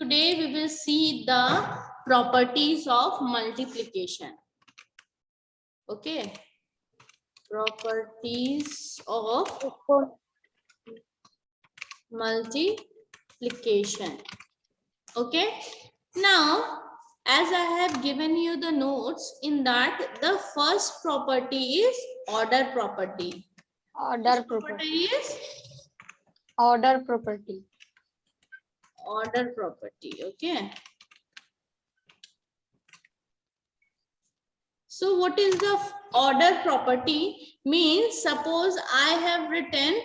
today we will see the properties of multiplication. Okay, properties of multiplication. Okay, now as I have given you the notes, in that the first property is order property. Order Property is order property. order property. Okay, so what is the order property? Means suppose I have written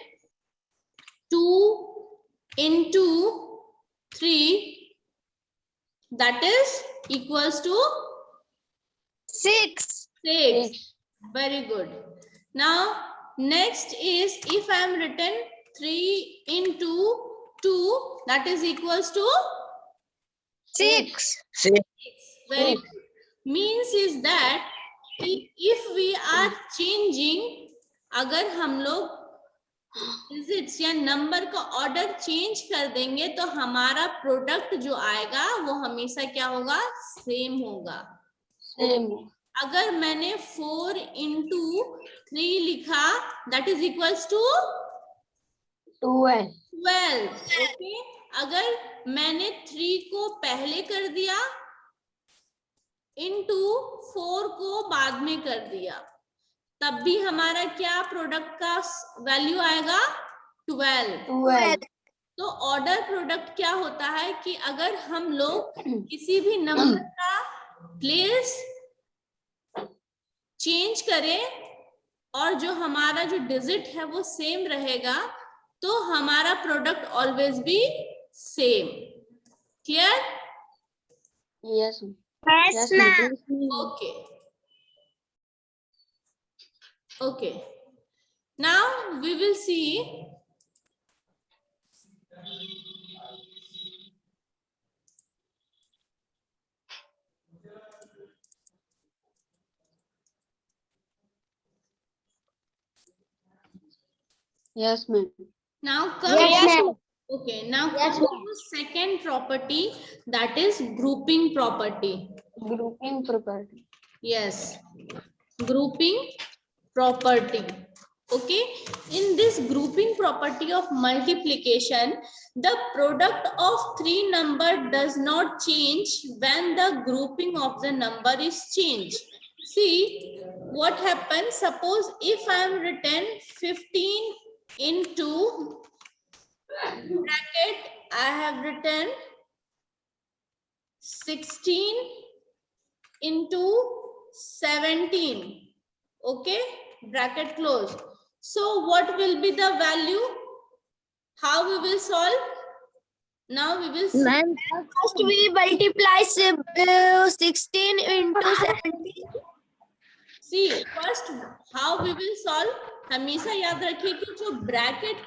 2 into 3, that is equals to 6. 6. Very good. Now next is, if I am written 3 into 2, that is equals to 6. very good. Means is that if we are changing, अगर हम लोग digits या number का order change कर देंगे तो हमारा product जो आएगा वो हमेशा क्या होगा, सेम होगा. Same. अगर मैंने 4 into 3 लिखा, that is equals to 12. 12. Okay, अगर मैंने 3 को पहले कर दिया, into 4 को बाद में कर दिया, तब भी हमारा क्या प्रोडक्ट का वैल्यू आएगा, 12. 12. तो ऑर्डर प्रोडक्ट क्या होता है कि अगर हम लोग किसी भी नंबर का प्लेस चेंज करें और जो हमारा जो डिजिट है वो सेम रहेगा, तो हमारा product always be same. Clear? Yes. Yes, ma'am. Okay. Okay. Now we will see Yes, ma'am. now come Yes, to, ma'am. okay, now Yes, come to second property, that is grouping property. Grouping property. Yes, grouping property. Okay, in this grouping property of multiplication, the product of 3 number does not change when the grouping of the number is changed. See what happens. Suppose if I am written 15 into bracket, I have written 16 into 17. Okay, bracket close. So what will be the value? How we will solve? Now we will see. Ma'am, first we multiply 16 into 17. See first how we will solve. हमेशा याद रखिए कि जो bracket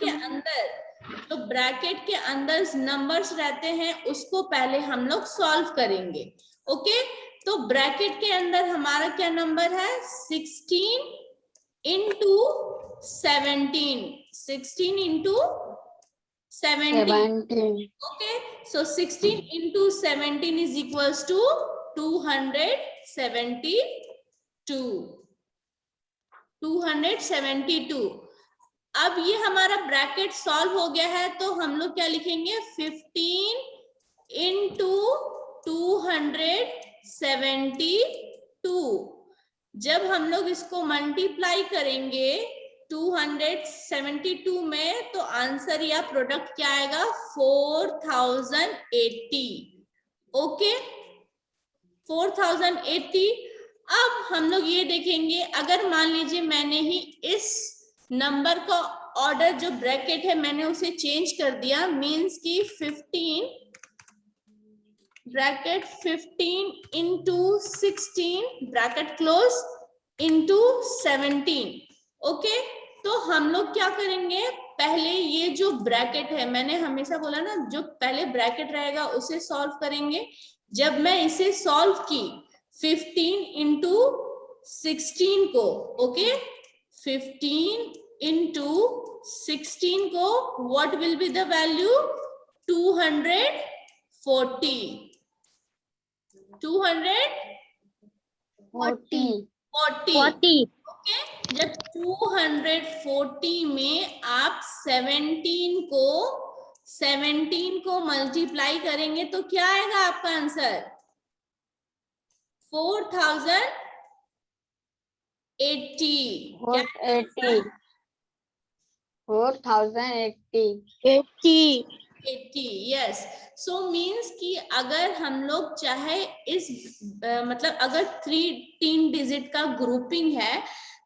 के अंदर numbers रहते हैं उसको पहले हम लोग सॉल्व करेंगे. ओके, तो ब्रैकेट के अंदर हमारा क्या नंबर है, 16 into 17. 16 into 17. 17. Okay, so 16 into 17 is equals to 272. 272. अब ये हमारा ब्रैकेट सॉल्व हो गया है, तो हम लोग क्या लिखेंगे, 15 into 272. जब हम लोग इसको मल्टीप्लाई करेंगे 272 में, तो आंसर या प्रोडक्ट क्या आएगा, 4080. ओके, 4080. अब हम लोग ये देखेंगे, अगर मान लीजिए मैंने ही इस नंबर का ऑर्डर जो ब्रैकेट है मैंने उसे चेंज कर दिया, मींस कि 15 bracket 15 into 16 bracket close into 17. Okay, तो हम लोग क्या करेंगे, पहले ये जो ब्रैकेट है, मैंने हमेशा बोला ना, जो पहले ब्रैकेट रहेगा उसे सॉल्व करेंगे. जब मैं इसे सॉल्व की 15 into 16 को, ओके, 15 into 16 को, what will be the value, 240. 40. 240. 40. Okay, जब 240 में आप 17 को मल्टीप्लाई करेंगे तो क्या आएगा आपका आंसर? 4080. क्या 4080. 80. यस. सो मीन्स कि अगर हम लोग चाहे इस मतलब अगर 3 डिजिट का ग्रुपिंग है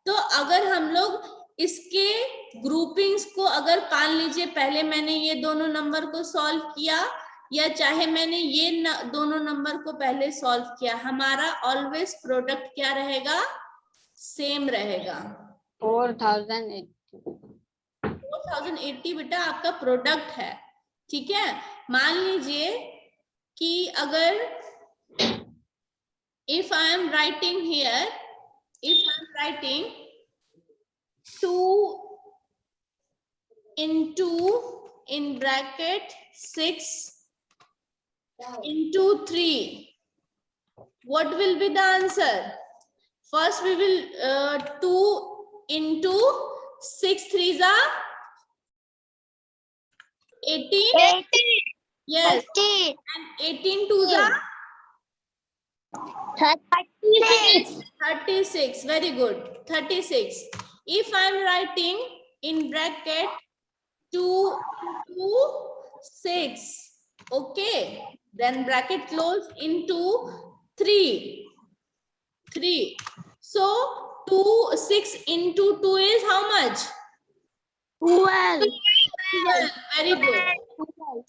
तो अगर हम लोग इसके ग्रुपिंग्स को अगर मान लीजिए पहले मैंने ये दोनों नंबर को सॉल्व किया या चाहे मैंने ये दोनों नंबर को पहले सॉल्व किया, हमारा ऑलवेज प्रोडक्ट क्या रहेगा? सेम रहेगा. 4080 बेटा आपका प्रोडक्ट है. ठीक है, मान लीजिए कि अगर if I am writing here, if I am writing 2 into in bracket 6 into 3, what will be the answer? First we will 2 into 6 3s are 18. Yes. 30. And 18 2s are 36. 36. Very good. 36. If I am writing in bracket 2 into 6, okay, then bracket close into 3. So 6 into 2 is how much? 12. 12. Very good.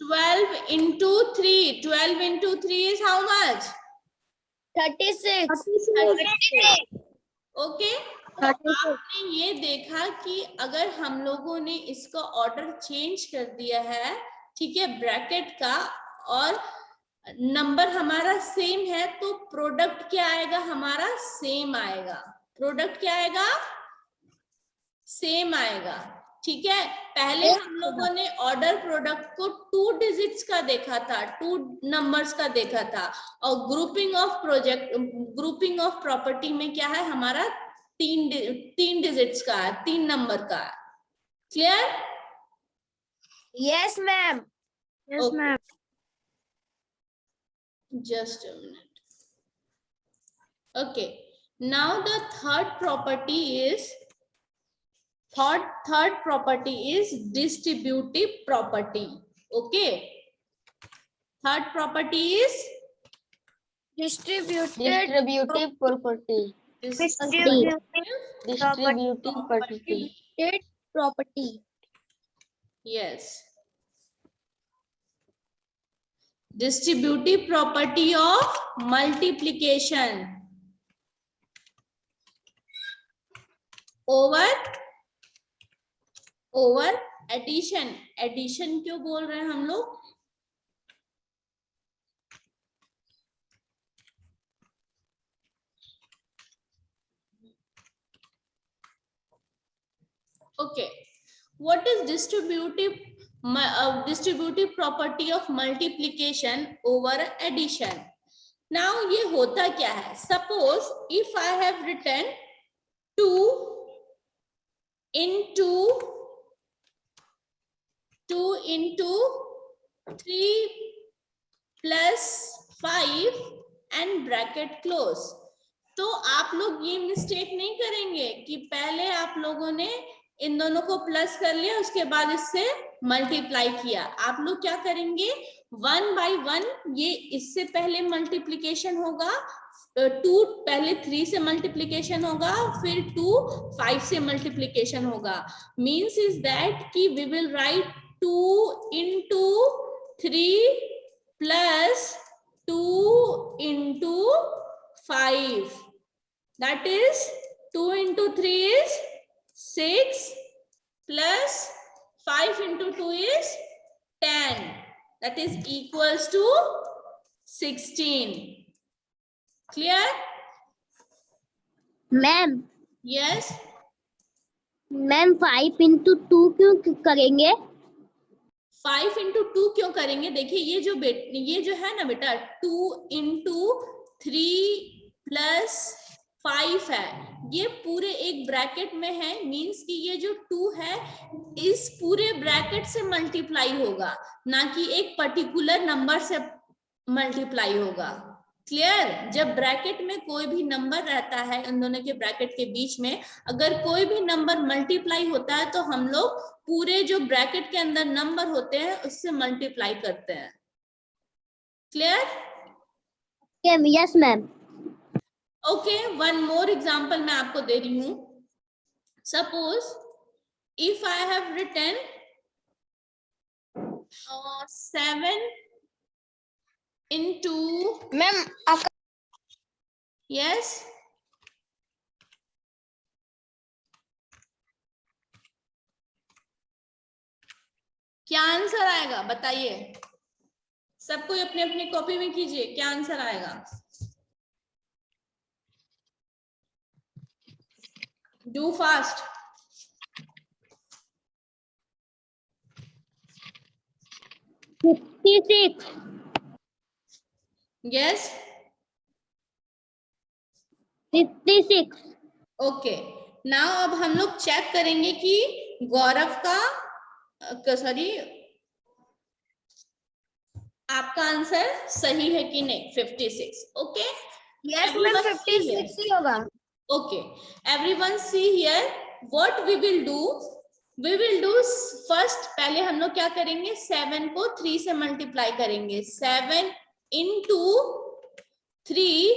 12 into 3. 12 into 3 is how much? 36. Okay, तो आपने ये देखा कि अगर हम लोगों ने इसका ऑर्डर चेंज कर दिया है, ठीक है, ब्रैकेट का, और नंबर हमारा सेम है तो प्रोडक्ट क्या आएगा? हमारा सेम आएगा. प्रोडक्ट क्या आएगा? सेम आएगा. ठीक है, पहले हम लोगों ने ऑर्डर प्रोडक्ट को 2 डिजिट्स का देखा था, 2 नंबर्स का देखा था, और ग्रुपिंग ऑफ प्रॉपर्टी में क्या है? हमारा 3 डिजिट्स का है, 3 नंबर का है. Clear? Yes, ma'am. Yes, Okay. ma'am. Just a minute. Okay, now the third property is distributive property. Okay, third property is Distributed property. Distributive property. property. Yes. Distributive property of multiplication over addition. Addition क्यों बोल रहे हैं हम लोग? Okay, what is distributive property of multiplication over addition? Now ये होता क्या है? Suppose if I have written 2 into 3 plus 5 and bracket close. तो आप लोग ये मिस्टेक नहीं करेंगे कि पहले आप लोगों ने इन दोनों को प्लस कर लिया, उसके बाद इससे मल्टीप्लाई किया. आप लोग क्या करेंगे? 1 by 1 ये इससे पहले मल्टीप्लीकेशन होगा, 2 पहले 3 से मल्टीप्लीकेशन होगा, फिर 2 5 से मल्टीप्लीकेशन होगा. मीन्स इज दैट कि we will write 2 into 3 plus 2 into 5. That is 2 into 3 is 6 plus 5 into 2 is 10. That is equals to 16. Clear? Ma'am, Yes. ma'am 5 into 2 क्यों करेंगे? 5 इंटू 2 क्यों करेंगे? देखिए ये जो है ना बेटा 2 इंटू 3 प्लस 5 है, ये पूरे एक ब्रैकेट में है, मींस कि ये जो 2 है इस पूरे ब्रैकेट से मल्टीप्लाई होगा, ना कि एक पर्टिकुलर नंबर से मल्टीप्लाई होगा। क्लियर? जब ब्रैकेट में कोई भी नंबर रहता है, उन दोनों के ब्रैकेट के बीच में अगर कोई भी नंबर मल्टीप्लाई होता है तो हम लोग पूरे जो ब्रैकेट के अंदर नंबर होते हैं उससे मल्टीप्लाई करते हैं। Clear? Yes ma'am. Okay, one more example मैं आपको दे रही हूं। Suppose if I have written 7 into ma'am आपका yes क्या आंसर आएगा बताइए? सब कोई अपने अपनी कॉपी में कीजिए, क्या आंसर आएगा? Do fast. 56। Yes 56। Okay, now अब हम लोग चेक करेंगे कि गौरव का सॉरी आपका आंसर सही है कि नहीं। 56। ओके, यस मैम 56 ही होगा। okay, everyone see here what we will do first, पहले हम लोग क्या करेंगे, 7 को 3 से मल्टीप्लाई करेंगे। 7 into 3,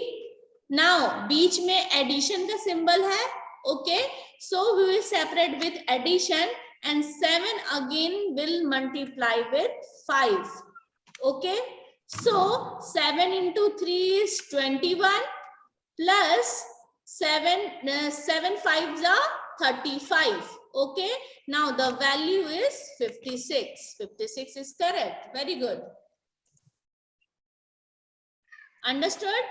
नाउ बीच में एडिशन का सिंबल है। Okay, so we will separate with addition and 7 again will multiply with 5। Okay, so 7 into 3 is 21 plus 7 5s are 35. Okay, now the value is 56. 56 is correct. Very good. Understood?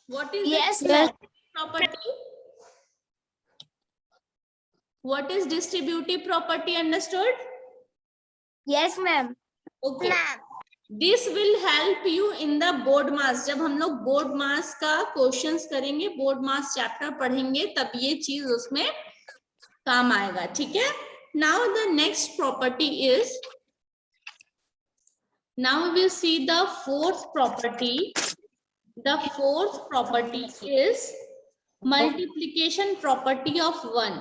What is Yes, the ma'am. property? What is distributive property? Understood? Yes ma'am. Okay. This will help you in the board mass. जब हम लोग board mass का questions करेंगे, board mass chapter पढ़ेंगे, तब ये चीज उसमें काम आएगा। ठीक है? Now the next property is, now we will see the fourth property. The fourth property is multiplication property of 1.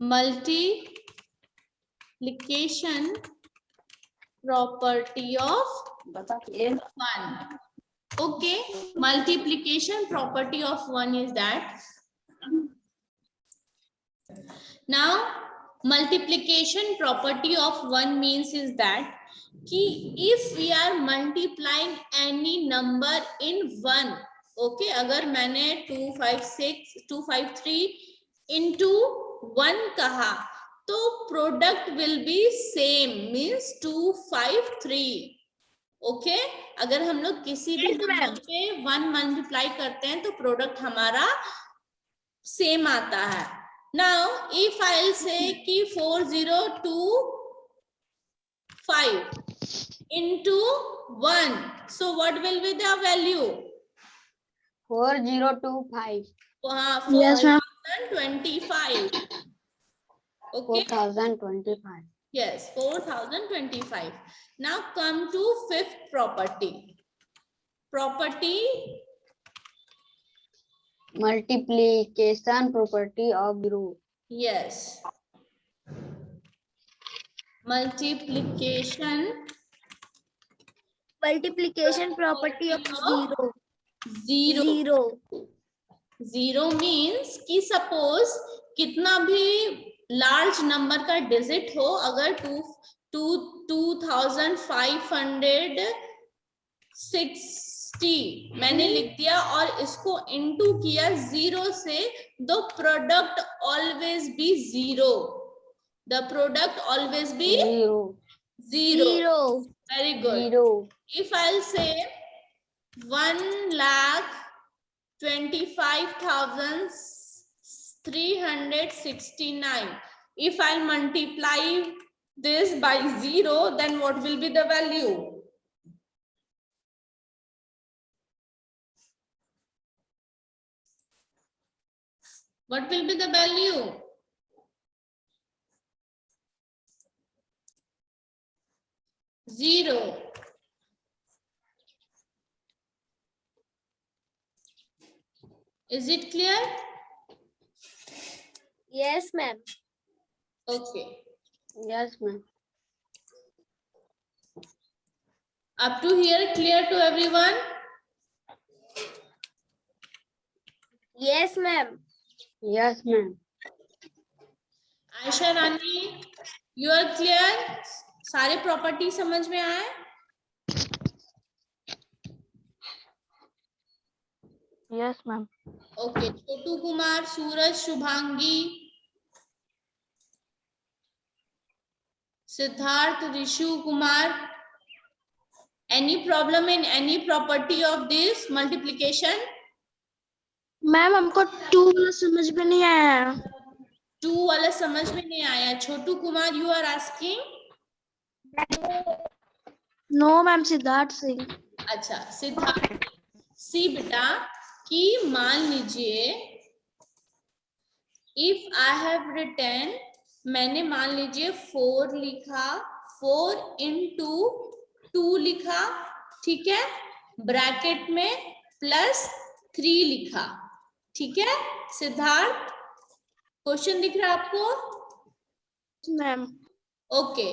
Multiplication property of 1. Okay, multiplication property of 1 is that, now multiplication property of 1 means is that कि if we are multiplying any number in 1, okay, अगर मैंने 253 into 1 कहा तो product will be same, means 253। Okay, अगर हम लोग किसी भी नंबर पे 1 मल्टीप्लाई करते हैं तो प्रोडक्ट हमारा सेम आता है। Now if I will say कि 4025 into 1, so what will be the value? 4025। Yes, 4025. Okay, 4025। yes, 4025. Now come to fifth property. Property, multiplication property of zero। yes, multiplication Multiplication property of 0. zero. Zero means कि suppose कितना भी large number का digit हो, अगर 2560 मैंने लिख दिया और इसको इनटू किया 0 से, the product always be 0। The product always be 0। Very good. If I'll say 1,25,369, If I'll multiply this by 0, then what will be the value? What will be the value? Zero. Is it clear? Yes, ma'am. Okay. Yes, ma'am. Up to here, clear to everyone? Yes, ma'am. Yes, ma'am. Ayesha Rani, you are clear? सारे property समझ में आए? Yes, ma'am. Okay, Chhotu Kumar, Suraj, Shubhangi, Siddharth, Rishu Kumar, any problem in any property of this multiplication? Ma'am हमको 2 समझ में नहीं आया. 2 वाला समझ में नहीं आया. Chhotu Kumar, you are asking? No ma'am, Siddharth Singh. अच्छा, सिद्धार्थ, सी बेटा कि मान लीजिए इफ आई हैव रिटन, मैंने मान लीजिए 4 लिखा, 4 into 2 लिखा, ठीक है, ब्रैकेट में +3 लिखा, ठीक है सिद्धार्थ, क्वेश्चन दिख रहा है आपको? मैम. ओके,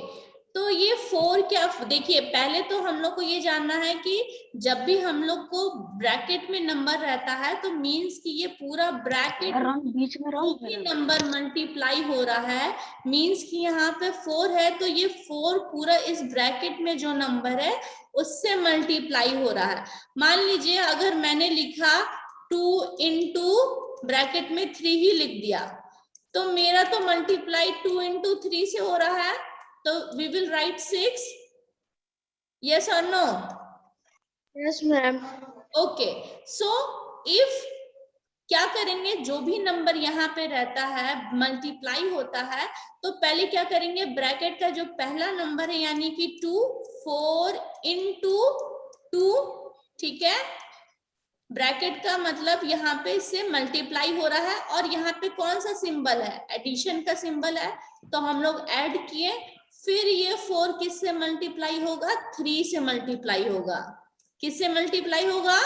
तो ये 4 क्या, देखिए पहले तो हम लोग को ये जानना है कि जब भी हम लोग को ब्रैकेट में नंबर रहता है तो मींस कि ये पूरा ब्रैकेट बीच में जो भी नंबर मल्टीप्लाई हो रहा है, मींस कि यहाँ पे 4 है तो ये 4 पूरा इस ब्रैकेट में जो नंबर है उससे मल्टीप्लाई हो रहा है. मान लीजिए अगर मैंने लिखा 2 into ब्रैकेट में 3 ही लिख दिया तो मेरा तो मल्टीप्लाई 2 into 3 से हो रहा है, तो we will write 6. Yes or no? Yes, ma'am. Okay. So if क्या करेंगे, जो भी नंबर यहाँ पे रहता है मल्टीप्लाई होता है तो पहले क्या करेंगे, ब्रैकेट का जो पहला नंबर है यानी कि 2, 4 into 2, ठीक है, ब्रैकेट का मतलब यहाँ पे इससे मल्टीप्लाई हो रहा है और यहाँ पे कौन सा सिंबल है, एडिशन का सिंबल है, तो हम लोग ऐड किए, फिर ये 4 किससे मल्टीप्लाई होगा, 3 से मल्टीप्लाई होगा. किससे मल्टीप्लाई होगा?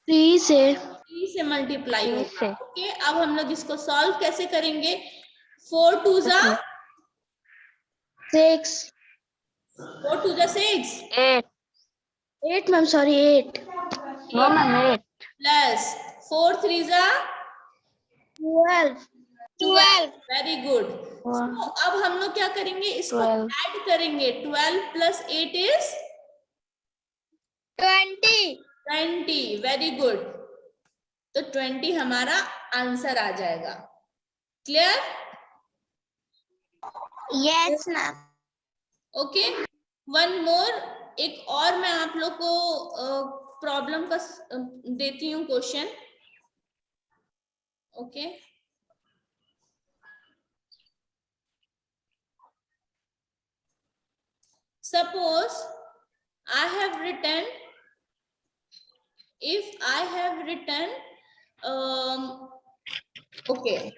3 से. 3 से मल्टीप्लाई होगा. ओके, अब हम लोग इसको सॉल्व कैसे करेंगे? 4 2 जा 6. 4 2 जा 6, 8 ma'am, sorry 8. No ma'am, 8. Plus 4 3 जा 12. 12. Very good. अब हम लोग क्या करेंगे, इसको 12. ऐड करेंगे. 12 plus 8 is 20. 20. Very good. तो 20 हमारा आंसर आ जाएगा. Clear? Yes, ma'am. Okay, one मोर, एक और मैं आप लोग को प्रॉब्लम का देती हूँ question. Okay, suppose I have written, if I have written, okay,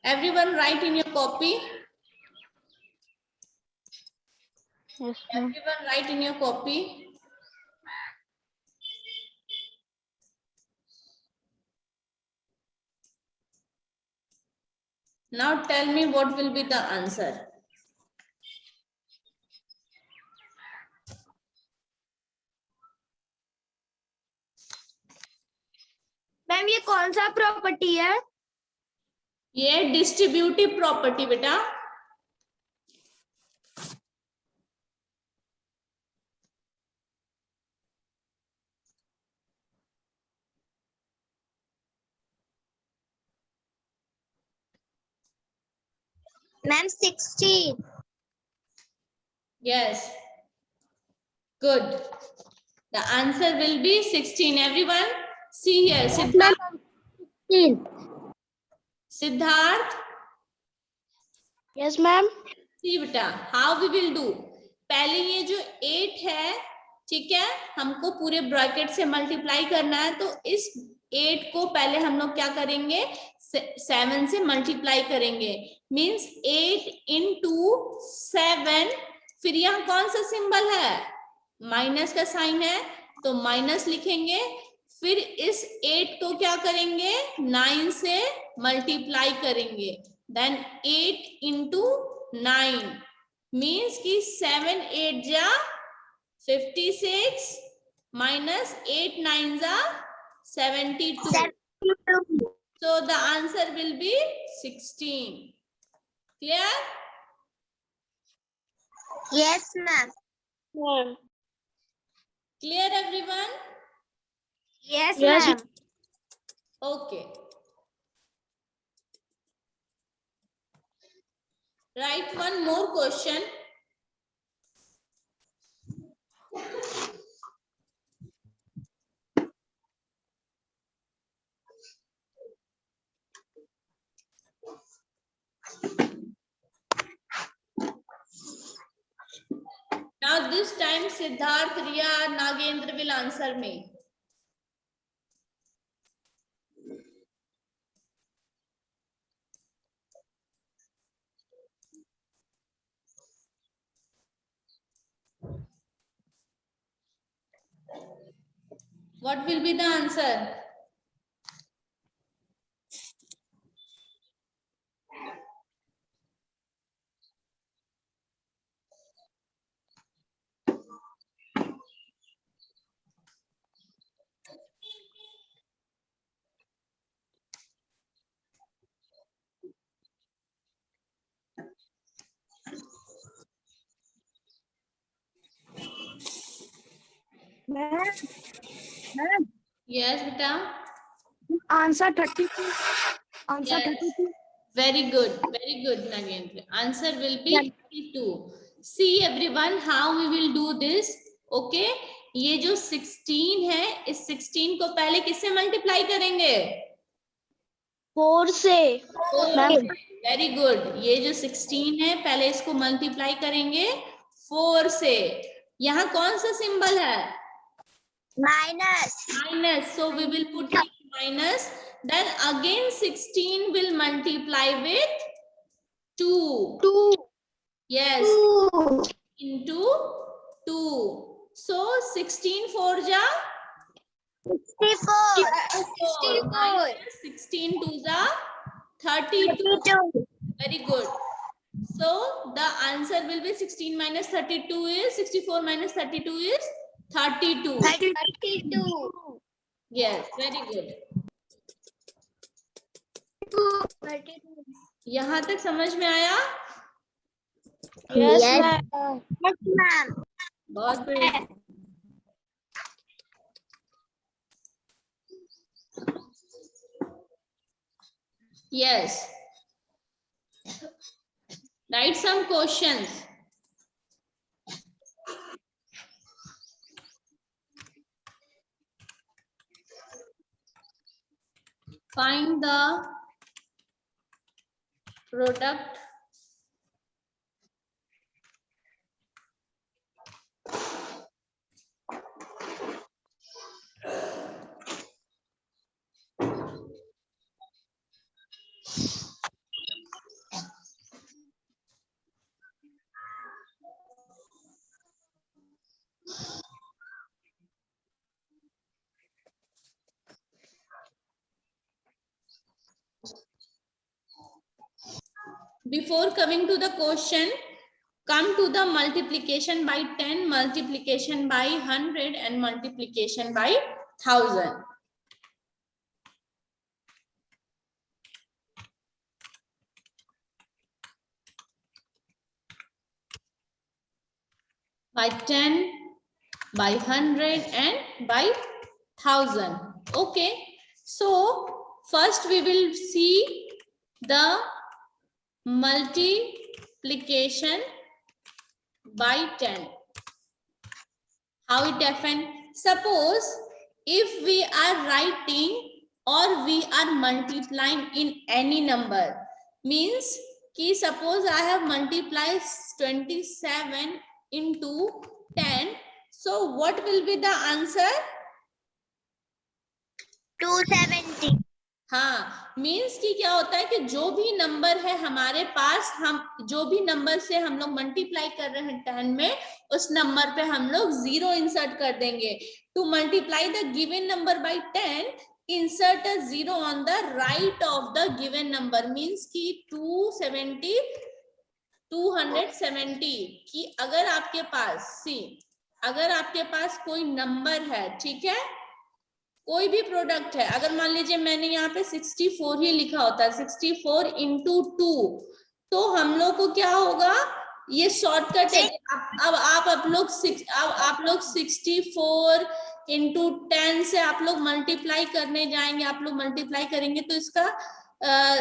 everyone write in your copy. Yes, ma'am. Everyone write in your copy. Now tell me what will be the answer. Ma'am ये कौन सा property है? ये distributive property बेटा. Ma'am 16. Yes. Good. The answer will be 16. Everyone, see here. Siddharth. Siddharth. Yes, ma'am. सी बेटा, how we will do, पहले ये जो 8 है, ठीक है, हमको पूरे ब्रैकेट से मल्टीप्लाई करना है, तो इस 8 को पहले हम लोग क्या करेंगे, 7 से मल्टीप्लाई करेंगे, मींस 8 into 7, फिर यहाँ कौन सा सिंबल है, माइनस का साइन है, तो माइनस लिखेंगे, फिर इस 8 को क्या करेंगे, 9 से मल्टीप्लाई करेंगे, देन 8 into 9 मीन्स की 7 8 जा 56 minus 8 9 जा 72. So the answer will be 16. Clear? Yes, ma'am. Ma'am. Clear everyone? Yes, Yes, ma'am. Okay. Write one more question. Now this time Siddharth, Riya, Nagendra will answer me. What will be the answer? Ma'am. Yes, beta. Answer 32. Answer Yes. 32. Very good, Nagendra. Answer will be 32. See everyone, how we will do this. Okay, ये जो 16 है, इस 16 को पहले किससे multiply करेंगे? 4 से. Ma'am. Very good, ये जो 16 है, पहले इसको मल्टीप्लाई करेंगे 4 से. यहाँ कौन सा सिंबल है? Minus. Minus. So we will put minus. Then again 16 will multiply with 2. 2. Yes. 2. Into 2. So 16 4 ja 64. 64. 16 2 ja 32. Very good. So the answer will be 16 minus 32 is 64 minus 32 is 32. 32. Yes, very good. यहाँ तक समझ में आया? Yes, Yes. ma'am. Yes, ma'am. बहुत बढ़िया. Yes. Write some questions. Find the product before coming to the question. Come to the multiplication by 10, multiplication by 100 and multiplication by 1000. By 10, by 100 and by 1000. Okay. So first we will see the multiplication by 10. How it happen? Suppose if we are writing or we are multiplying in any number, means कि suppose I have multiplied 27 into 10. So what will be the answer? 270. हाँ, means कि क्या होता है कि जो भी number है हमारे पास, हम जो भी नंबर से हम लोग मल्टीप्लाई कर रहे हैं 10 में, उस नंबर पे हम लोग 0 इंसर्ट कर देंगे. To multiply the given number by 10, insert a 0 on the right of the given number. Means कि 270 कि अगर आपके पास अगर आपके पास कोई नंबर है, ठीक है, कोई भी प्रोडक्ट है, अगर मान लीजिए मैंने यहाँ पे 64 ही लिखा होता है, 64 into 2, तो हम लोग को क्या होगा, ये शॉर्टकट है. अब आप लोग 64 into 10 से आप लोग मल्टीप्लाई करने जाएंगे, आप लोग मल्टीप्लाई करेंगे तो इसका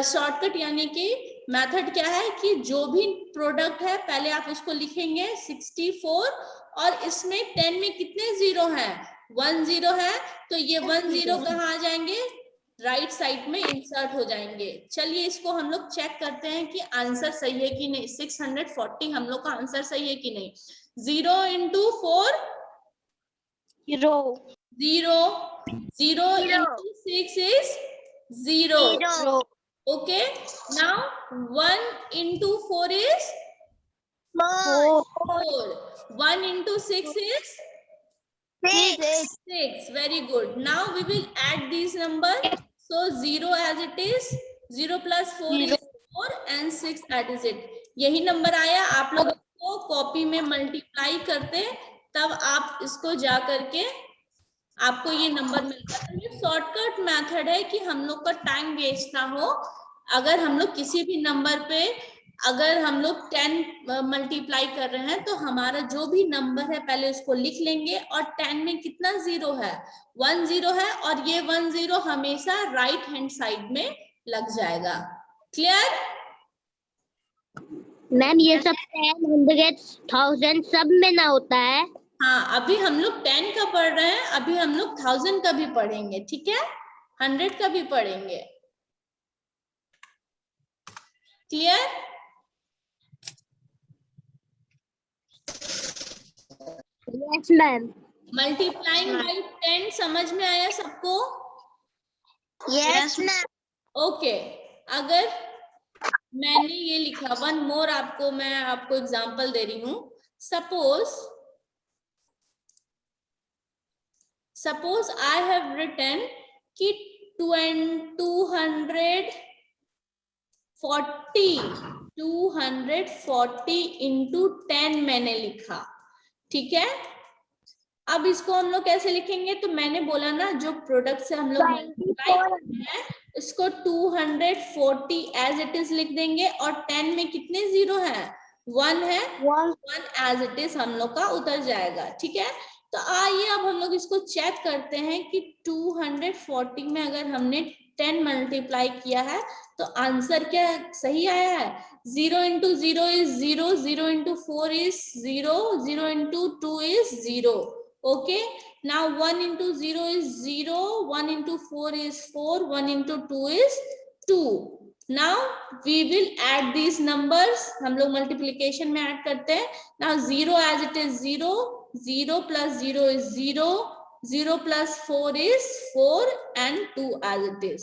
शॉर्टकट यानी कि मेथड क्या है कि जो भी प्रोडक्ट है पहले आप उसको लिखेंगे 64, और इसमें 10 में कितने जीरो हैं, 1 0 है, तो ये 1 0 कहाँ आ जाएंगे, राइट साइड में इंसर्ट हो जाएंगे. चलिए इसको हम लोग चेक करते हैं कि आंसर सही है कि नहीं. 640 हम लोग का आंसर सही है कि नहीं. 0 into 4 0. 0 into 6 is 0. Okay, now 1 into 4 is 4. 4. 1 into 6 is 6. 6. Very good. Now we will add these numbers. So 0 as it is, 0 plus 4 is 4 and 6 as it. यही नंबर आया. आप लोग इसको कॉपी में मल्टीप्लाई करते, तब आप इसको जा करके आपको ये नंबर मिलता है. ये शॉर्टकट मेथड है कि हम लोग का टाइम वेस्ट ना हो. अगर हम लोग किसी भी नंबर पे अगर हम लोग 10 मल्टीप्लाई कर रहे हैं तो हमारा जो भी नंबर है पहले उसको लिख लेंगे, और 10 में कितना जीरो है, 1 0 है, और ये 1 0 हमेशा राइट हैंड साइड में लग जाएगा. क्लियर? मैम ये सब 10, 100, 1000 सब में ना होता है. हाँ, अभी हम लोग 10 का पढ़ रहे हैं, अभी हम लोग 1000 का भी पढ़ेंगे, ठीक है, 100 का भी पढ़ेंगे. Clear? Yes ma'am. Multiplying by 10 समझ में आया सबको? Yes, ma'am. ओके. अगर मैंने ये लिखा, वन मोर मैं आपको एग्जांपल दे रही हूँ. सपोज आई हैव रिटन कि 240 into 10 मैंने लिखा, ठीक है. अब इसको हम लोग कैसे लिखेंगे, तो मैंने बोला ना जो प्रोडक्ट से हम लोग मल्टीप्लाई करते हैं इसको 240 एज इट इज लिख देंगे, और 10 में कितने जीरो हैं, 1 है, 1 एज इट इज हम लोग का उतर जाएगा. ठीक है, तो आइए अब हम लोग इसको चेक करते हैं कि 240 में अगर हमने 10 मल्टीप्लाई किया है तो आंसर क्या सही आया है. 0 into 0 is 0, 0 into 4 is 0, 0 into 2 is 0. Okay, now 1 into 0 is 0, 1 into 4 is 4, 1 into 2 is 2. Now we will add these numbers. हम लोग multiplication में add करते हैं. Now 0 as it is 0, 0 plus 0 is 0, 0 plus 4 is 4 and 2 as it is.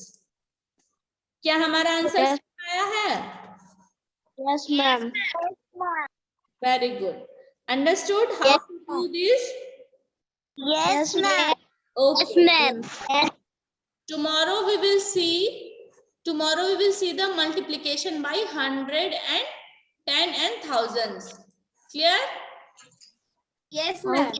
क्या हमारा answer आया है? Yes ma'am. Very good. Understood how to do this? Yes, ma'am. Okay. Yes ma'am. Tomorrow we will see the multiplication by 100 and 10 and thousands. Clear? Yes, ma'am.